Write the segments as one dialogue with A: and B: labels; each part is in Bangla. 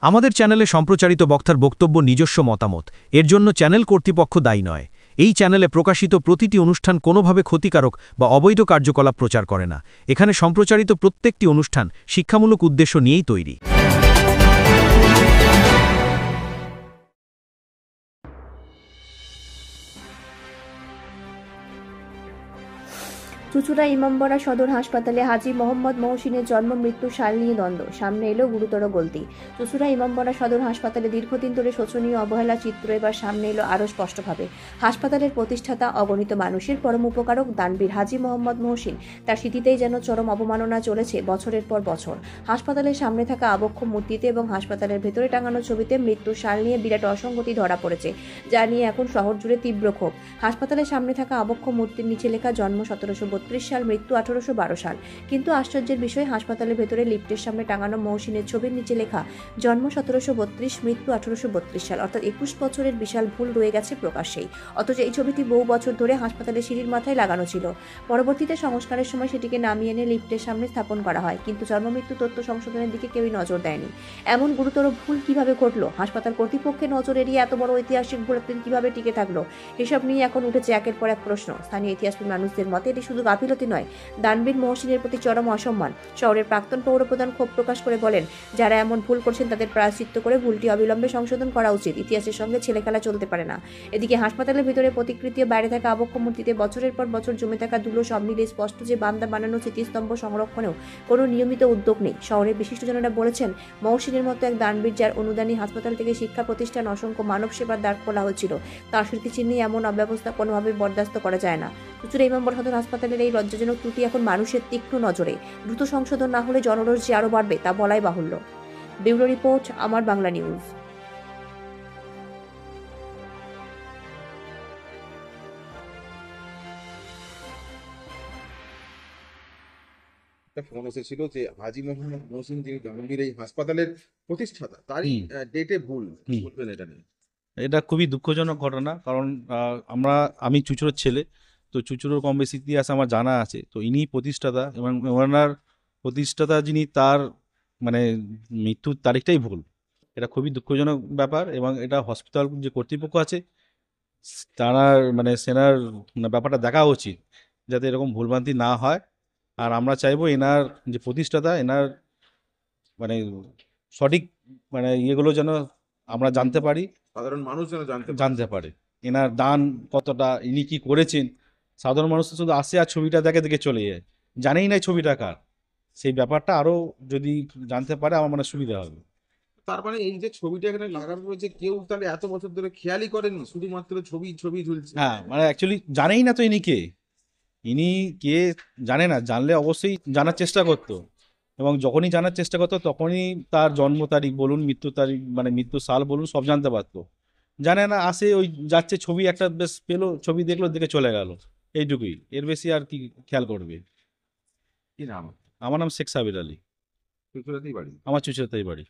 A: আমাদের চ্যানেলে সম্প্রচারিত বক্তার বক্তব্য নিজস্ব মতামত, এর জন্য চ্যানেল কর্তৃপক্ষ দায়ী নয়। এই চ্যানেলে প্রকাশিত প্রতিটি অনুষ্ঠান কোনোভাবে ক্ষতিকারক বা অবৈধ কার্যকলাপ প্রচার করে না। এখানে সম্প্রচারিত প্রত্যেকটি অনুষ্ঠান শিক্ষামূলক উদ্দেশ্য নিয়েই তৈরি।
B: চুঁচুড়া ইমামবাড়া সদর হাসপাতালে হাজী মোহাম্মদ মহসিনের জন্ম মৃত্যু সাল নিয়ে দ্বন্দ্ব, সামনে এলো গুরুতর গলতি। চুঁচুড়া ইমামবাড়া সদর হাসপাতালে দীর্ঘদিন ধরে শোচনীয় অবহেলা চিত্র এবার সামনে এলো আরও স্পষ্টভাবে। হাসপাতালের প্রতিষ্ঠাতা, অগণিত মানুষের পরম উপকারক দানবীর হাজী মোহাম্মদ মহসিন, তার স্মৃতিতেই যেন চরম অবমাননা চলেছে বছরের পর বছর। হাসপাতালের সামনে থাকা আবক্ষ মূর্তিতে এবং হাসপাতালের ভেতরে টাঙানো ছবিতে মৃত্যুর সাল নিয়ে বিরাট অসঙ্গতি ধরা পড়েছে, যা নিয়ে এখন শহর জুড়ে তীব্র ক্ষোভ। হাসপাতালের সামনে থাকা আবক্ষ মূর্তির নিচে লেখা জন্ম 1732 সাল, মৃত্যু 1812 সাল। কিন্তু আশ্চর্যের বিষয়, হাসপাতালের ভেতরে লিফটের সামনে টাঙানো মহসিনের ছবির নিচে লেখা জন্ম 1732, মৃত্যু 1832 সাল, অর্থাৎ 21 বছরের বিশাল ভুল রয়ে গেছে প্রকাশ্যেই। অথচ এই ছবিটি বহু বছর ধরে হাসপাতালের সিঁড়ির মাথায় লাগানো ছিল। পরবর্তীতে সংস্কারের সময় সেটিকে নামিয়ে এনে লিফটের সামনে স্থাপন করা হয়, কিন্তু জন্ম মৃত্যু তথ্য সংশোধনের দিকে কেউই নজর দেয়নি। এমন গুরুতর ভুল কিভাবে ঘটলো? হাসপাতাল কর্তৃপক্ষের নজর এড়িয়ে এত বড় ঐতিহাসিক ভুল কিভাবে টিকে থাকলো? এসব নিয়ে এখন উঠেছে একের পর এক প্রশ্ন। স্থানীয় ইতিহাসবিদ মানুষদের মতে এটি শুধু গাফিলতি নয়, দানবীর মহসিনের প্রতি চরম অসম্মান। শহরের প্রাক্তন পৌরপ্রধান ক্ষোভ প্রকাশ করে বলেন, যারা এমন ভুল করছেন তাদের প্রায়শ্চিত্ত করে ভুলটি অবিলম্বে সংশোধন করা উচিত। ইতিহাসের সঙ্গে ছেলেখেলা চলতে পারে না। এদিকে হাসপাতালের ভিতরে প্রতিকৃতি ও বাইরে থাকা আবক্ষ মূর্তিতে বছরের পর বছর জমে থাকা ধুলো সব মিলে স্পষ্ট যে বান্দা বানানো স্মৃতিস্তম্ভ সংরক্ষণেও কোনো নিয়মিত উদ্যোগ নেই। শহরের বিশিষ্টজনেরা বলেছেন, মহসিনের মতো এক দানবীর, যার অনুদানী হাসপাতাল থেকে শিক্ষা প্রতিষ্ঠান, অসংখ্য মানব সেবার দ্বার খোলা হয়েছিল, তার স্মৃতিচিহ্নে এমন অব্যবস্থা কোনোভাবেই বরদাস্ত করা যায় না। চুঁচুড়া ইমামবাড়া সদর হাসপাতালের এই লজ্জাজনক ত্রুটি এখন মানুষের তীক্ষ্ণ নজরে। দ্রুত সংশোধন না হলে জনরোষ যে আরও বাড়বে তা বলাই বাহুল্য। ব্যুরো রিপোর্ট, আমার বাংলা নিউজ।
C: ফোন এসেছিল যে হাজী মোহাম্মদ মহসিন, যিনি গম্ভীর এই হাসপাতালের প্রতিষ্ঠাতা, তারই ডেটে ভুল। বলবেন এটা নিয়ে?
D: এটা খুবই দুঃখজনক ঘটনা, কারণ আমি চুঁচুড়োর ছেলে, তো চুঁচুড়োর কম বেশি ইতিহাস আমার জানা আছে। তো ইনি প্রতিষ্ঠাতা, এবং ওনার প্রতিষ্ঠাতা যিনি, তার মানে মৃত্যুর তারিখটাই ভুল। এটা খুবই দুঃখজনক ব্যাপার, এবং এটা হসপিটাল যে কর্তৃপক্ষ আছে তারা মানে সেনার ব্যাপারটা দেখা উচিত, যাতে এরকম ভুলভ্রান্তি না হয়। আর আমরা চাইবো এনার যে প্রতিষ্ঠাতা, এনার মানে সঠিক মানে ইয়েগুলো যেন আমরা জানতে পারি,
C: সাধারণ মানুষ যেন
D: জানতে পারে এনার দান কতটা, ইনি কি করেছেন। সাধারণ মানুষ তো শুধু আসে আর ছবিটা দেখে দেখে চলে যায়, জানেই না ছবিটা কার। সেই ব্যাপারটা আরো যদি জানতে পারে আমার মনে সুবিধা হবে।
C: তার মানে এই যে ছবিটা এখানে লাগানো রয়েছে, কেউ তাহলে এত বছর ধরে খেয়ালই করেনি, শুধুমাত্র ছবি ছবি ঝুলছে।
D: হ্যাঁ, মানে অ্যাকচুয়ালি জানেই না তো ইনি কে। ইনি কে জানে না, জানলে অবশ্যই জানার চেষ্টা করতো, এবং যখনই জানার চেষ্টা করতো তখনই তার জন্ম তারিখ বলুন, মৃত্যু তারিখ মানে মৃত্যু সাল বলুন, সব জানতে পারতো। জানে না, আসে ওই যাচ্ছে, ছবি একটা বেশ পেলো, ছবি দেখলো, দেখে চলে গেল, এইটুকুই। এর বেশি আর কি খেয়াল করবে।
C: কি নাম?
D: আমার নাম শেখ সাবির আলী।
C: চুঁচুড়াতেই বাড়ি?
D: আমার চুঁচুড়াতেই বাড়ি।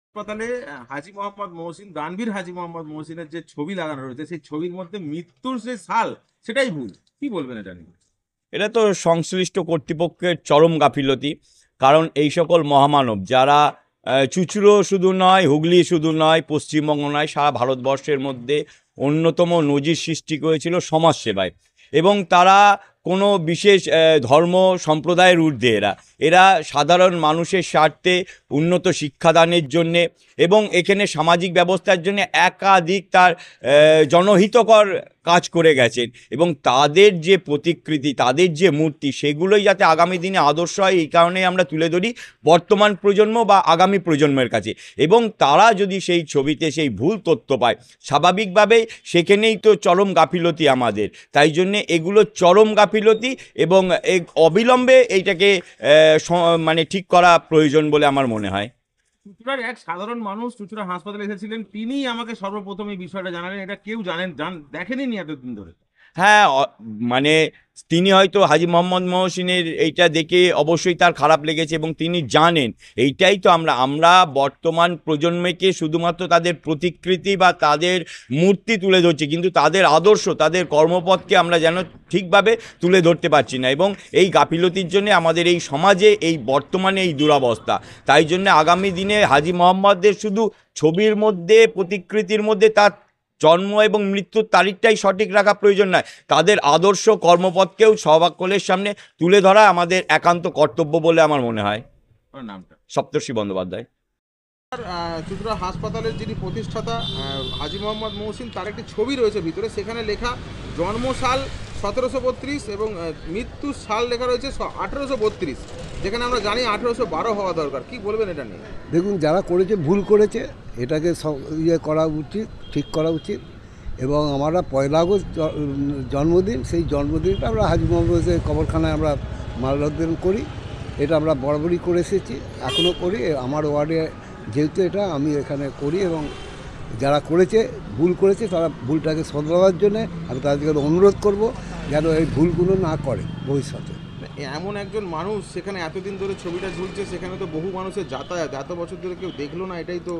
C: হাসপাতালে হাজী মোহাম্মদ মহসিন, দানবীর হাজী মোহাম্মদ মহসিনের যে ছবি লাগানো রয়েছে, সেই ছবির মধ্যে মৃত্যুর যে সাল সেটাই ভুল। কি বলবেন এটা নিয়ে?
E: এটা তো সংশ্লিষ্ট কর্তৃপক্ষের চরম গাফিলতি। কারণ এই সকল মহামানব যারা চুঁচুড়ো শুধু নয়, হুগলি শুধু নয়, পশ্চিমবঙ্গ নয়, সারা ভারতবর্ষের মধ্যে অন্যতম নজির সৃষ্টি করেছিল সমাজসেবায়, এবং তারা কোনো বিশেষ ধর্ম সম্প্রদায়ের ঊর্ধ্বে। এরা সাধারণ মানুষের স্বার্থে, উন্নত শিক্ষাদানের জন্যে এবং এখানে সামাজিক ব্যবস্থার জন্য একাধিক তার জনহিতকর কাজ করে গেছেন। এবং তাদের যে প্রতিকৃতি, তাদের যে মূর্তি, সেগুলোই যাতে আগামী দিনে আদর্শ হয়, এই কারণেই আমরা তুলে ধরি বর্তমান প্রজন্ম বা আগামী প্রজন্মের কাছে। এবং তারা যদি সেই ছবিতে সেই ভুল তথ্য পায়, স্বাভাবিকভাবেই সেখানেই তো চরম গাফিলতি আমাদের। তাই জন্যে এগুলো চরম গাফিলতি, এবং অবিলম্বে এইটাকে মানে ঠিক করা প্রয়োজন বলে আমার মনে হয়।
C: চুঁচুড়ার এক সাধারণ মানুষ চুঁচুড়া হাসপাতালে এসেছিলেন, তিনি আমাকে সর্বপ্রথম এই বিষয়টা জানালেন। এটা কেউ দেখেনি এতদিন ধরে।
E: হ্যাঁ, মানে তিনি হয়তো হাজী মোহাম্মদ মহসিনের এইটা দেখে অবশ্যই তার খারাপ লেগেছে এবং তিনি জানেন। এইটাই তো আমরা বর্তমান প্রজন্মকে শুধুমাত্র তাদের প্রতিকৃতি বা তাদের মূর্তি তুলে ধরছি, কিন্তু তাদের আদর্শ, তাদের কর্মপথকে আমরা যেন ঠিকভাবে তুলে ধরতে পারছি না, এবং এই গাফিলতির জন্য আমাদের এই সমাজে এই বর্তমানে এই দুরবস্থা। তাই জন্য আগামী দিনে হাজী মোহাম্মদের শুধু ছবির মধ্যে, প্রতিকৃতির মধ্যে তার জন্ম এবং মৃত্যুর তারিখটাই সঠিক রাখা প্রয়োজন নয়, তাদের আদর্শ কর্মপথকেও সকলের সামনে তুলে ধরা আমাদের একান্ত কর্তব্য বলে আমার মনে হয়।
C: আপনার নামটা?
E: সপ্তর্ষি বন্দ্যোপাধ্যায়।
C: চুঁচুড়া হাসপাতালের যিনি প্রতিষ্ঠাতা হাজী মোহাম্মদ মহসিন, তার একটি ছবি রয়েছে ভিতরে, সেখানে লেখা জন্মসাল 1732 এবং মৃত্যু সাল লেখা রয়েছে 1832, যেখানে আমরা জানি 1812 হওয়া দরকার। কি বলবেন এটা নিয়ে?
F: দেখুন, যারা করেছে ভুল করেছে, এটাকে করা উচিত, ঠিক করা উচিত। এবং আমরা 1 আগস্ট জন্মদিন, সেই জন্মদিনটা আমরা হাজী মোহাম্মদের কবরখানায় আমরা মাল্যদান করি। এটা আমরা বরাবরই করে এসেছি, এখনও করি। আমার ওয়ার্ডে যেহেতু এটা আমি এখানে করি, এবং যারা করেছে, ভুল করেছে, তারা ভুলটাকে শোধরানোর জন্যে আমি তাদেরকে অনুরোধ করব যেন এই ভুলগুলো না করে ভবিষ্যতে।
C: এমন একজন মানুষ, সেখানে এতদিন ধরে ছবিটা ঝুলছে, সেখানে তো বহু মানুষের যাতায়াত, এত বছর ধরে কেউ দেখলো না, এটাই তো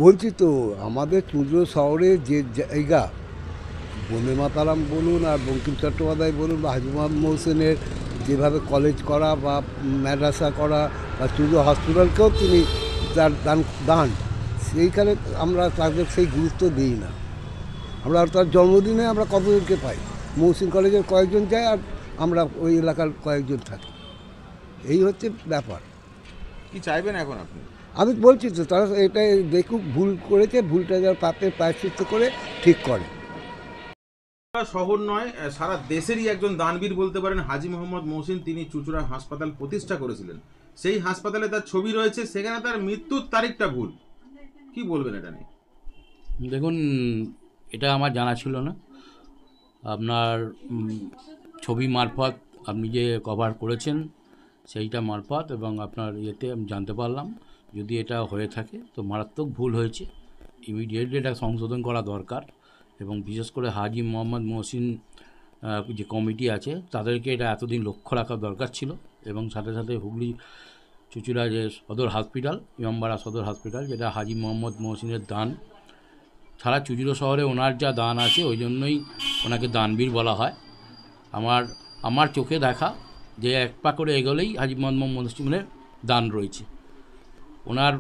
F: বলছি তো। আমাদের চুঁচুড়া শহরে যে জায়গা, বন্দে মাতারাম বলুন আর বঙ্কিম চট্টোপাধ্যায় বলুন বা হাজী মোহাম্মদ মহসিনের যেভাবে কলেজ করা বা মাদ্রাসা করা বা চুঁচুড়া হসপিটালকেও তিনি তার দান, সেইখানে আমরা তাদের সেই গুরুত্ব দিই না। আমরা তার জন্মদিনে আমরা কতজনকে পাই, মহসিন কলেজের কয়েকজন যায় আর আমরা ওই এলাকার কয়েকজন থাকি, এই হচ্ছে ব্যাপার।
C: কি চাইবেন এখন আপনি?
F: আমি বলছি তো, তারা এটাই দেখুক, ভুল করেছে, ভুলটা যেন তাতে প্রায়শ্চিত্ত করে ঠিক করে।
C: শহর নয়, সারা দেশেরই একজন দানবীর বলতে পারেন হাজী মোহাম্মদ মহসিন। তিনি চুঁচুড়া হাসপাতাল প্রতিষ্ঠা করেছিলেন, সেই হাসপাতালে তার ছবি রয়েছে, সেখানে তার মৃত্যুর তারিখটা ভুল। কি বলবেন এটা নিয়ে?
G: দেখুন, এটা আমার জানা ছিল না। আপনার ছবি মারফত আপনি যে কভার করেছেন সেইটা মারফত এবং আপনার ইয়েতে আমি জানতে পারলাম। যদি এটা হয়ে থাকে তো মারাত্মক ভুল হয়েছে, ইমিডিয়েটলি এটা সংশোধন করা দরকার। এবং বিশেষ করে হাজী মোহাম্মদ মহসিন যে কমিটি আছে তাদেরকে এটা এতদিন লক্ষ্য রাখা দরকার ছিল। এবং সাথে সাথে হুগলি চুঁচুড়া যে সদর হসপিটাল, ইমামবাড়া সদর হসপিটাল, যেটা হাজী মোহাম্মদ মহসিনের দান, সারা চুঁচুড়া শহরে ওনার যা দান আছে ওই জন্যই ওনাকে দানবীর বলা হয়। আমার চোখে দেখা যে এক পা করে এগোলেই হাজী মোহাম্মদ মহসিনের দান রয়েছে। ওনার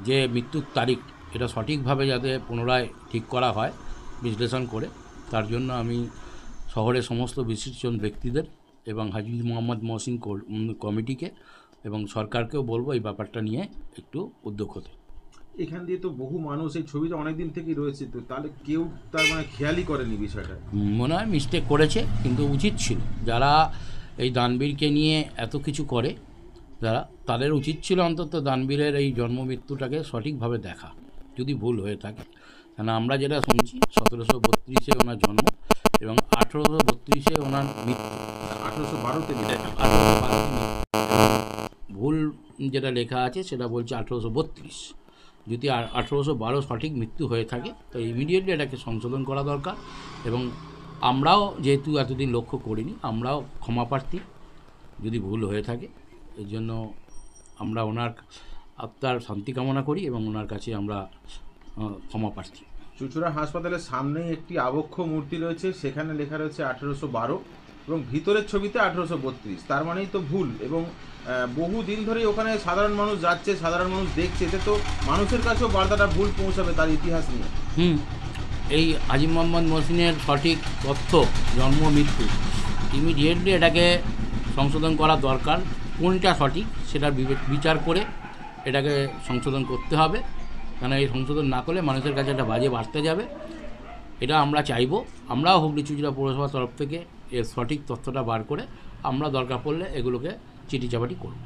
G: যে মৃত্যুর তারিখ, এটা সঠিকভাবে যাতে পুনরায় ঠিক করা হয় বিশ্লেষণ করে, তার জন্য আমি শহরের সমস্ত বিশিষ্টজন ব্যক্তিদের এবং হাজী মোহাম্মদ মহসিন কমিটিকে এবং সরকারকেও বলবো এই ব্যাপারটা নিয়ে একটু উদ্যোগ হতে।
C: এখান দিয়ে তো বহু মানুষ, এই ছবিটা অনেকদিন থেকেই রয়েছে, তো তাহলে কেউ তার মানে খেয়ালই করেনি বিষয়টা।
G: মনে হয় মিস্টেক করেছে, কিন্তু উচিত ছিল যারা এই দানবীরকে নিয়ে এত কিছু করে, যারা, তাদের উচিত ছিল অন্তত দানবীরের এই জন্ম মৃত্যুটাকে সঠিকভাবে দেখা, যদি ভুল হয়ে থাকে। কেন আমরা যেটা শুনছি 1732-এ ওনার জন্ম এবং 1832-এ ওনার মৃত্যু,
C: 1812-তে
G: 1812 ভুল যেটা লেখা আছে সেটা বলছে 1832। যদি 1812 সঠিক মৃত্যু হয়ে থাকে তো ইমিডিয়েটলি এটাকে সংশোধন করা দরকার। এবং আমরাও যেহেতু এতদিন লক্ষ্য করিনি, আমরাও ক্ষমাপ্রার্থী যদি ভুল হয়ে থাকে। এর জন্য আমরা ওনার আত্মার শান্তি কামনা করি এবং ওনার কাছে আমরা ক্ষমাপ্রার্থী।
C: চুঁচুড়া হাসপাতালের সামনেই একটি আবক্ষ মূর্তি রয়েছে, সেখানে লেখা রয়েছে 1812 এবং ভিতরের ছবিতে 1832, তার মানেই তো ভুল। এবং বহু দিন ধরেই ওখানে সাধারণ মানুষ যাচ্ছে, সাধারণ মানুষ দেখছে, এতে তো মানুষের কাছেও বার্তাটা ভুল পৌঁছাবে তার ইতিহাস নিয়ে।
G: এই হাজী মোহাম্মদ মহসিনের সঠিক তথ্য, জন্ম মৃত্যু, ইমিডিয়েটলি এটাকে সংশোধন করা দরকার। কোনটা সঠিক সেটার বিচার করে এটাকে সংশোধন করতে হবে, কারণ এই সংশোধন না করলে মানুষের কাছে একটা বাজে বার্তা যাবে। এটা আমরা চাইবো। আমরাও হুগলি চুঁচুড়া পৌরসভার তরফ থেকে এর সঠিক তথ্যটা বার করে আমরা দরকার পড়লে এগুলোকে চিটিচাপাটি করব।